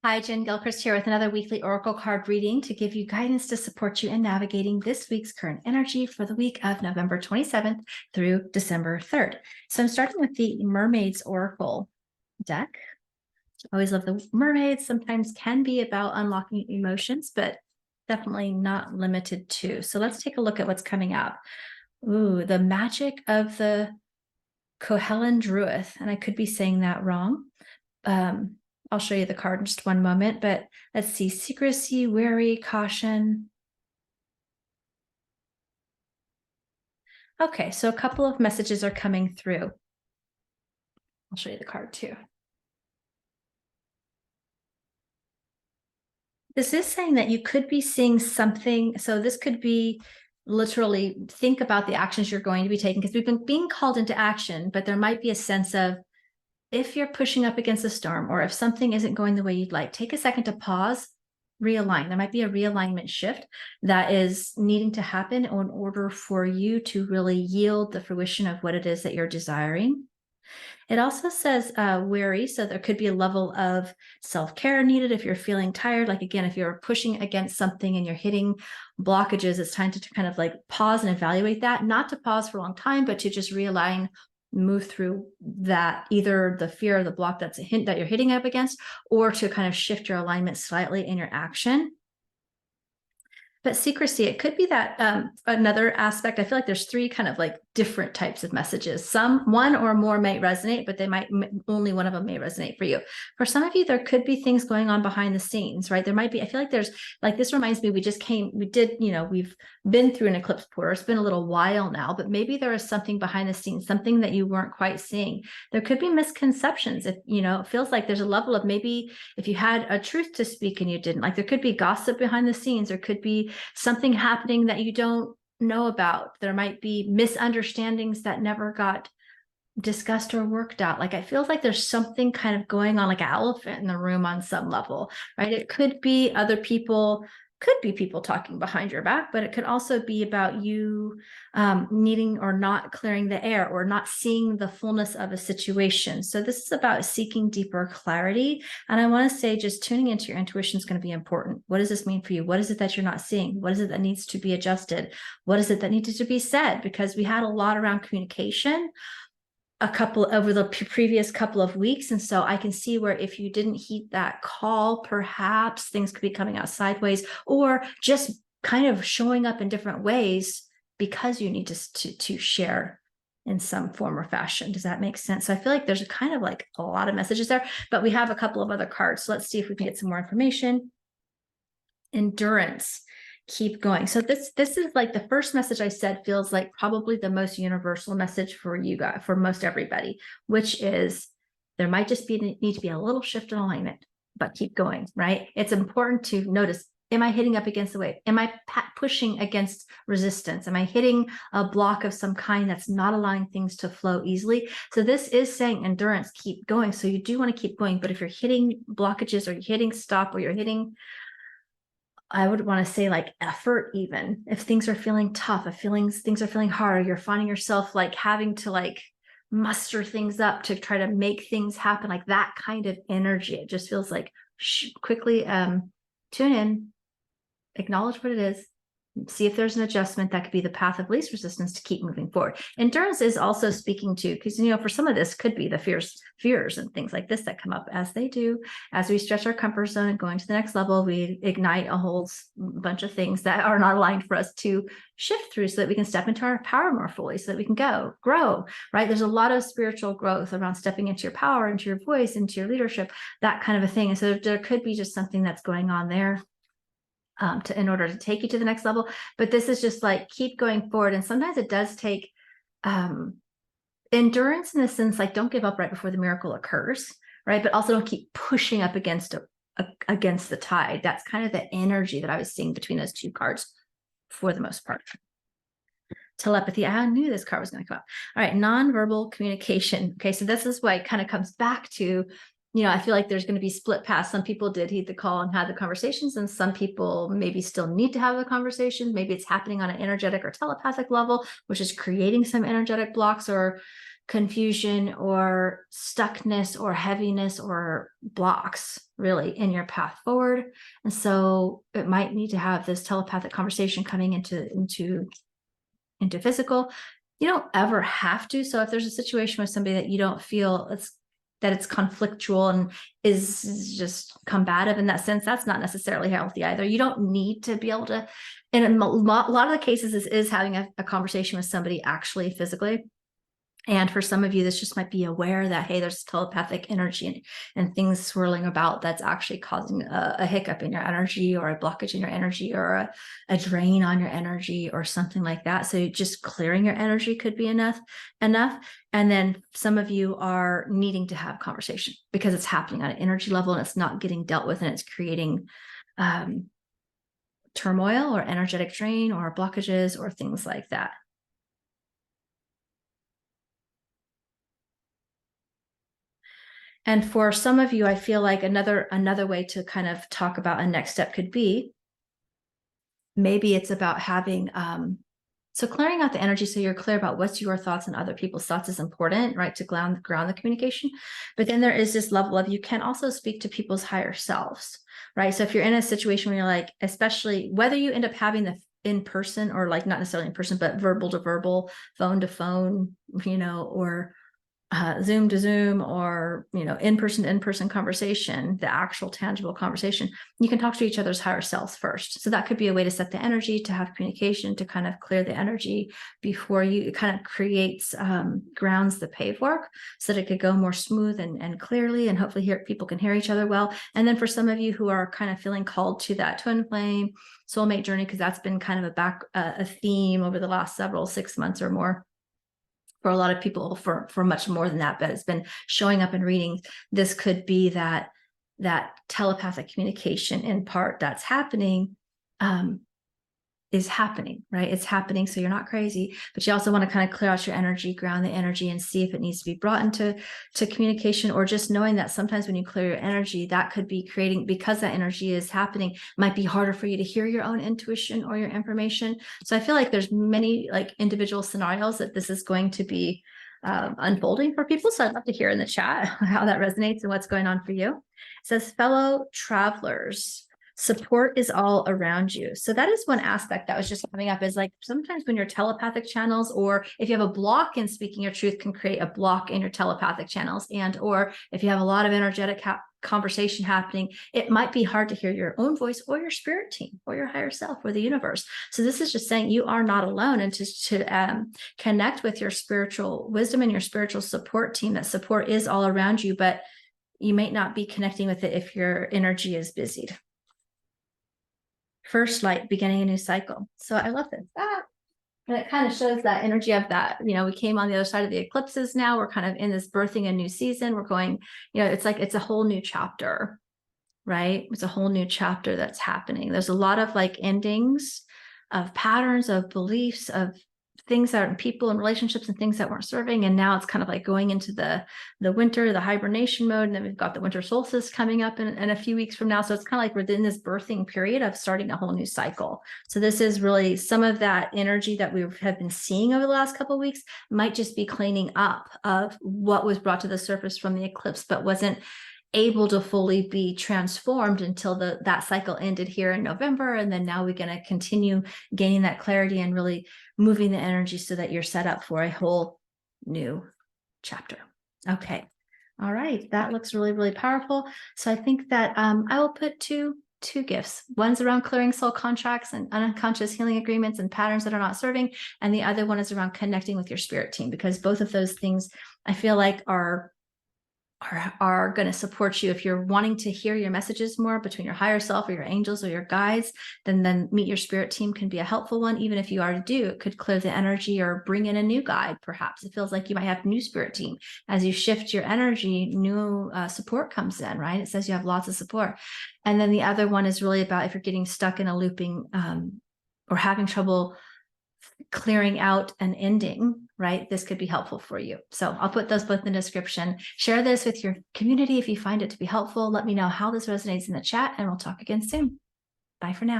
Hi, Jen Gilchrist here with another weekly Oracle card reading to give you guidance to support you in navigating this week's current energy for the week of November 27th through December 3rd. So I'm starting with the Mermaids Oracle deck. I always love the mermaids. Sometimes can be about unlocking emotions, but definitely not limited to. So let's take a look at what's coming up. Ooh, the magic of the Cohellen Druith, and I could be saying that wrong. I'll show you the card in just one moment, but let's see, secrecy, wary, caution. Okay, so a couple of messages are coming through. I'll show you the card too. This is saying that you could be seeing something. So this could be literally think about the actions you're going to be taking, because we've been being called into action, but there might be a sense of, if you're pushing up against a storm or if something isn't going the way you'd like, take a second to pause, realign. There might be a realignment shift that is needing to happen in order for you to really yield the fruition of what it is that you're desiring. It also says wary, so there could be a level of self-care needed if you're feeling tired. Like, again, if you're pushing against something and you're hitting blockages, it's time to kind of like pause and evaluate that, not to pause for a long time, but to just realign, move through that, either the fear of the block that's a hint that you're hitting up against, or to kind of shift your alignment slightly in your action. But secrecy, it could be that another aspect. I feel like there's three kind of like different types of messages. One or more might resonate, but they might only one of them may resonate for you. For some of you, there could be things going on behind the scenes, right? There might be, I feel like there's like, this reminds me, we've been through an eclipse quarter. It's been a little while now, but maybe there is something behind the scenes, something that you weren't quite seeing. There could be misconceptions. If, it feels like there's a level of, maybe if you had a truth to speak and you didn't, like there could be gossip behind the scenes. There could be something happening that you don't know about. There might be misunderstandings that never got discussed or worked out. Like, I feel like there's something kind of going on, like an elephant in the room on some level, right? It could be other people, could be people talking behind your back, but it could also be about you needing or not clearing the air or not seeing the fullness of a situation. So this is about seeking deeper clarity. And I want to say, just tuning into your intuition is going to be important. What does this mean for you? What is it that you're not seeing? What is it that needs to be adjusted? What is it that needed to be said? Because we had a lot around communication over the previous couple of weeks. And so I can see where if you didn't heed that call, perhaps things could be coming out sideways or just kind of showing up in different ways because you need to share in some form or fashion. Does that make sense? So I feel like there's kind of like a lot of messages there, but we have a couple of other cards. So let's see if we can get some more information. Endurance. Keep going. So this is like the first message I said feels like probably the most universal message for you guys, for most everybody, which is there might just need to be a little shift in alignment, but keep going, right? It's important to notice, am I hitting up against the wave? Am I pushing against resistance? Am I hitting a block of some kind that's not allowing things to flow easily? So this is saying endurance, keep going. So you do want to keep going, but if you're hitting blockages or you're hitting stop or you're hitting, I would want to say like effort, even if things are feeling tough, if things are feeling hard, you're finding yourself like having to like muster things up to try to make things happen, like that kind of energy. It just feels like quickly tune in, acknowledge what it is, see if there's an adjustment that could be the path of least resistance to keep moving forward. Endurance is also speaking to, because for some of this could be the fears and things like this that come up, as they do as we stretch our comfort zone and going to the next level. We ignite a whole bunch of things that are not aligned for us to shift through, so that we can step into our power more fully, so that we can grow, right? There's a lot of spiritual growth around stepping into your power, into your voice, into your leadership, that kind of a thing. And so there could be just something that's going on there in order to take you to the next level. But this is just like, keep going forward. And sometimes it does take endurance in the sense, like, don't give up right before the miracle occurs, right? But also don't keep pushing up against the tide. That's kind of the energy that I was seeing between those two cards for the most part. Telepathy. I knew this card was going to come up. All right. Nonverbal communication. Okay. So this is why it kind of comes back to, I feel like there's going to be split paths. Some people did heed the call and had the conversations, and some people maybe still need to have the conversations. Maybe it's happening on an energetic or telepathic level, which is creating some energetic blocks or confusion or stuckness or heaviness or blocks really in your path forward. And so it might need to have this telepathic conversation coming into physical. You don't ever have to. So if there's a situation with somebody that you don't feel it's conflictual and is just combative in that sense, that's not necessarily healthy either. You don't need to be able to, in a lot of the cases, this is having a conversation with somebody actually physically. And for some of you, this just might be aware that, hey, there's telepathic energy and things swirling about that's actually causing a hiccup in your energy or a blockage in your energy or a drain on your energy or something like that. So just clearing your energy could be enough. And then some of you are needing to have conversation because it's happening on an energy level and it's not getting dealt with, and it's creating turmoil or energetic drain or blockages or things like that. And for some of you, I feel like another way to kind of talk about a next step could be, maybe it's about having, so clearing out the energy so you're clear about what's your thoughts and other people's thoughts is important, right? To ground the communication. But then there is this level of, you can also speak to people's higher selves, right? So if you're in a situation where you're like, especially whether you end up having the in person or like not necessarily in person, but verbal to verbal, phone to phone, or Zoom to Zoom, or in-person conversation, the actual tangible conversation, you can talk to each other's higher selves first. So that could be a way to set the energy, to have communication, to kind of clear the energy before you. It kind of creates grounds the pave work so that it could go more smooth and clearly, and hopefully people can hear each other well. And then for some of you who are kind of feeling called to that twin flame soulmate journey, because that's been kind of a theme over the last 6 months or more for a lot of people, for much more than that, but it's been showing up in readings. This could be that telepathic communication in part that's happening, is happening, right? It's happening. So you're not crazy, but you also want to kind of clear out your energy, ground the energy, and see if it needs to be brought into communication, or just knowing that sometimes when you clear your energy, that could be creating, because that energy is happening, might be harder for you to hear your own intuition or your information. So I feel like there's many like individual scenarios that this is going to be unfolding for people. So I'd love to hear in the chat how that resonates and what's going on for you. It says, fellow travelers, support is all around you. So that is one aspect that was just coming up, is like sometimes when your telepathic channels, or if you have a block in speaking your truth, can create a block in your telepathic channels, and or if you have a lot of energetic conversation happening, it might be hard to hear your own voice or your spirit team or your higher self or the universe. So this is just saying you are not alone, and to connect with your spiritual wisdom and your spiritual support team. That support is all around you, but you may not be connecting with it if your energy is busied. First light, beginning a new cycle. So I love this. And it kind of shows that energy of that, we came on the other side of the eclipses. Now we're kind of in this birthing a new season. We're going, it's like, it's a whole new chapter, right? It's a whole new chapter that's happening. There's a lot of like endings of patterns, of beliefs, of things that are people and relationships and things that weren't serving. And now it's kind of like going into the winter, the hibernation mode. And then we've got the winter solstice coming up in a few weeks from now. So it's kind of like we're in this birthing period of starting a whole new cycle. So this is really some of that energy that we have been seeing over the last couple of weeks might just be cleaning up of what was brought to the surface from the eclipse, but wasn't able to fully be transformed until that cycle ended here in November. And then now we're going to continue gaining that clarity and really moving the energy so that you're set up for a whole new chapter. Okay. All right. That looks really, really powerful. So I think that I will put two gifts. One's around clearing soul contracts and unconscious healing agreements and patterns that are not serving. And the other one is around connecting with your spirit team, because both of those things I feel like are going to support you. If you're wanting to hear your messages more between your higher self or your angels or your guides, then meet your spirit team can be a helpful one. Even if you already do, it could clear the energy or bring in a new guide. Perhaps it feels like you might have a new spirit team. As you shift your energy, new support comes in, right? It says you have lots of support. And then the other one is really about if you're getting stuck in a looping or having trouble clearing out an ending, right? This could be helpful for you. So I'll put those both in the description. Share this with your community if you find it to be helpful. Let me know how this resonates in the chat, and we'll talk again soon. Bye for now.